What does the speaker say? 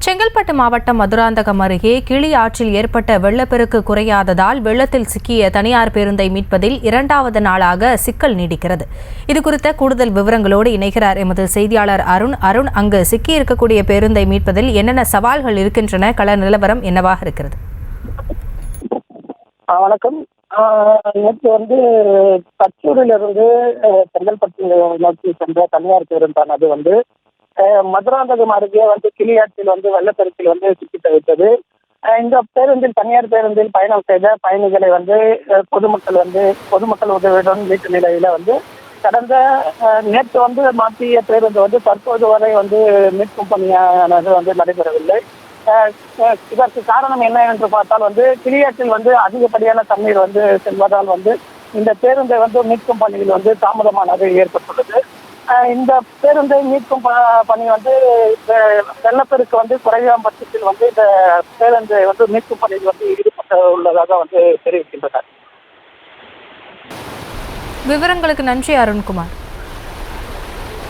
செங்கல்பட்டு மாவட்டம் மதுராந்தகம் அருகே கிளி ஆற்றில் ஏற்பட்ட வெள்ளப்பெருக்கு குறையாததால் வெள்ளத்தில் சிக்கிய தனியார் பேருந்தை மீட்பதில் இரண்டாவது நாளாக சிக்கல் நீடிக்கிறது. இதுகுறித்த கூடுதல் விவரங்களோடு இணைகிறார் எமது செய்தியாளர் அருண். அங்கு சிக்கியிருக்கக்கூடிய பேருந்தை மீட்பதில் என்னென்ன சவால்கள் இருக்கின்றன, கள நிலவரம் என்னவாக இருக்கிறது? வணக்கம். நேற்று தச்சூரிலிருந்து செங்கல்பட்டு நோக்கி சென்ற தனியார் பேருந்தானது மதுராந்தகம் அருகே கிளியாற்றில் வெள்ளப்பெருக்கில் சிக்கி தவித்தது. இந்த பேருந்தில் தனியார் பேருந்தில் பயணம் செய்த பயணிகளை பொதுமக்கள் உதவியுடன் மீட்டும் நிலையில கடந்த நேற்று மாற்றிய பேருந்து தற்போது வரை மீட்கும் பணியானது நடைபெறவில்லை. இதற்கு காரணம் என்ன என்று பார்த்தால் கிளியாற்றில் அதிகப்படியான தண்ணீர் செல்வதால் இந்த பேருந்தை மீட்கும் பணியில் தாமதமானது ஏற்பட்டுள்ளது. இந்த பேருந்தை மீட்கும் பணி வெள்ளப்பெருக்கு குறைவான பட்சத்தில் இந்த பேருந்தை மீட்கும் பணியில் ஈடுபட்டு உள்ளதாக தெரிவிக்கின்றனர். விவரங்களுக்கு நன்றி அருண்குமார்.